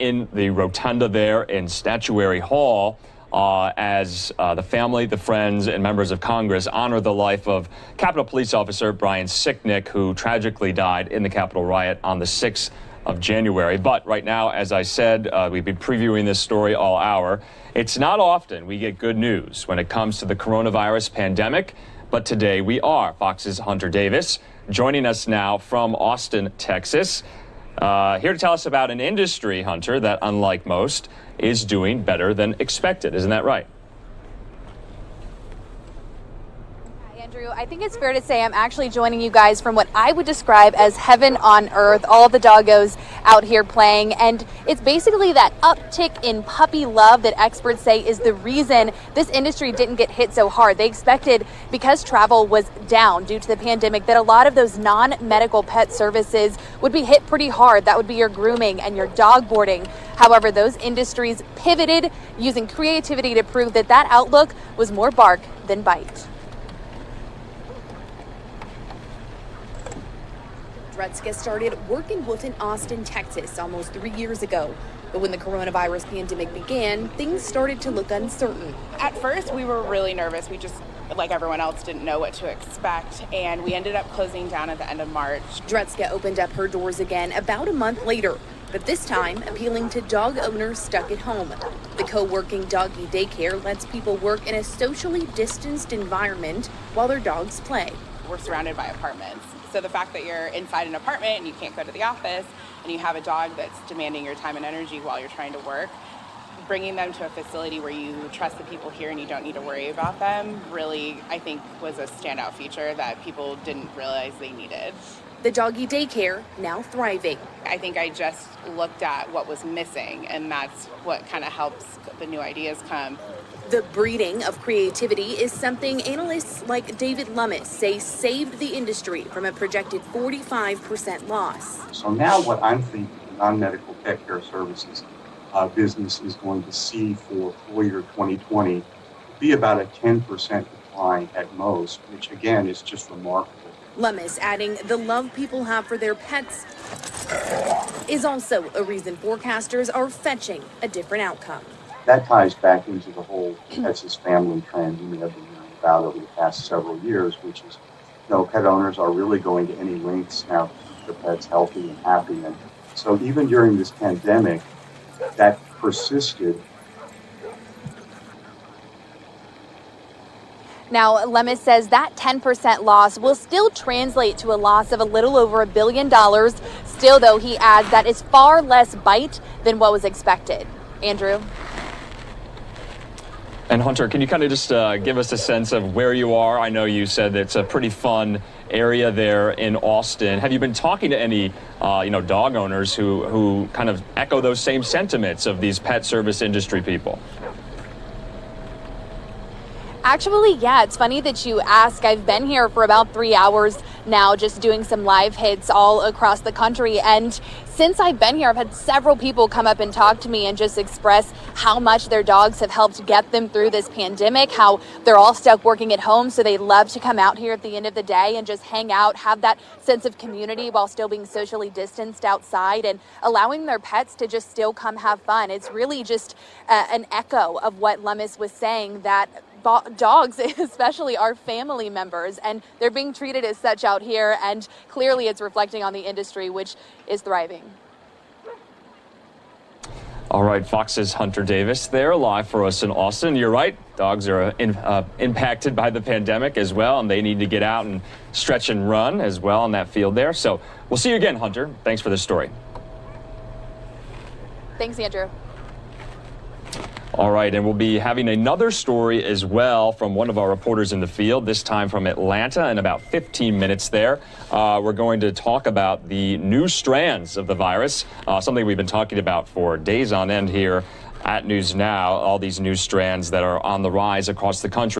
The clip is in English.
in the rotunda there in Statuary Hall as the family, the friends, and members of Congress honor the life of Capitol Police Officer Brian Sicknick, who tragically died in the Capitol riot on the 6th of January. But right now, as I said, we've been previewing this story all hour. It's not often we get good news when it comes to the coronavirus pandemic, but today we are. Fox's Hunter Davis joining us now from Austin, Texas. Here to tell us about an industry, Hunter, that unlike most is doing better than expected. Isn't that right? Andrew, I think it's fair to say I'm actually joining you guys from what I would describe as heaven on earth. All of the doggos out here playing, and it's basically that uptick in puppy love that experts say is the reason this industry didn't get hit so hard. They expected, because travel was down due to the pandemic, that a lot of those non-medical pet services would be hit pretty hard. That would be your grooming and your dog boarding. However, those industries pivoted using creativity to prove that that outlook was more bark than bite. Dretska started work in Woodton, Austin, Texas almost 3 years ago. But when the coronavirus pandemic began, things started to look uncertain. At first, we were really nervous. We just, like everyone else, didn't know what to expect. And we ended up closing down at the end of March. Dretska opened up her doors again about a month later, but this time appealing to dog owners stuck at home. The co-working doggy daycare lets people work in a socially distanced environment while their dogs play. We're surrounded by apartments. So the fact that you're inside an apartment and you can't go to the office and you have a dog that's demanding your time and energy while you're trying to work, bringing them to a facility where you trust the people here and you don't need to worry about them really, I think, was a standout feature that people didn't realize they needed. The doggy daycare now thriving. I think I just looked at what was missing, and that's what kind of helps the new ideas come. The breeding of creativity is something analysts like David Lummis say saved the industry from a projected 45% loss. So now what I'm thinking the non-medical pet care services business is going to see for full year 2020 will be about a 10% decline at most, which again is just remarkable. Lummis adding the love people have for their pets is also a reason forecasters are fetching a different outcome. That ties back into the whole pets as family trend you may have been hearing about over the past several years, which is, pet owners are really going to any lengths now to keep their pets healthy and happy. And so even during this pandemic, that persisted. Now, Lummis says that 10% loss will still translate to a loss of a little over $1 billion. Still, though, he adds that is far less bite than what was expected. Andrew? And Hunter, can you kind of just give us a sense of where you are? I know you said it's a pretty fun area there in Austin. Have you been talking to any, dog owners who kind of echo those same sentiments of these pet service industry people? Actually, yeah, it's funny that you ask. I've been here for about 3 hours now, just doing some live hits all across the country. And since I've been here, I've had several people come up and talk to me and just express how much their dogs have helped get them through this pandemic, how they're all stuck working at home. So they love to come out here at the end of the day and just hang out, have that sense of community while still being socially distanced outside and allowing their pets to just still come have fun. It's really just an echo of what Lummis was saying, that dogs especially are family members and they're being treated as such out here, and clearly it's reflecting on the industry, which is thriving. All right, Fox's Hunter Davis there live for us in Austin. You're right, dogs are impacted by the pandemic as well, and they need to get out and stretch and run as well on that field there. So we'll see you again, Hunter. Thanks for this story. Thanks, Andrew. All right, and we'll be having another story as well from one of our reporters in the field, this time from Atlanta, in about 15 minutes there. We're going to talk about the new strands of the virus, something we've been talking about for days on end here at NewsNOW, all these new strands that are on the rise across the country.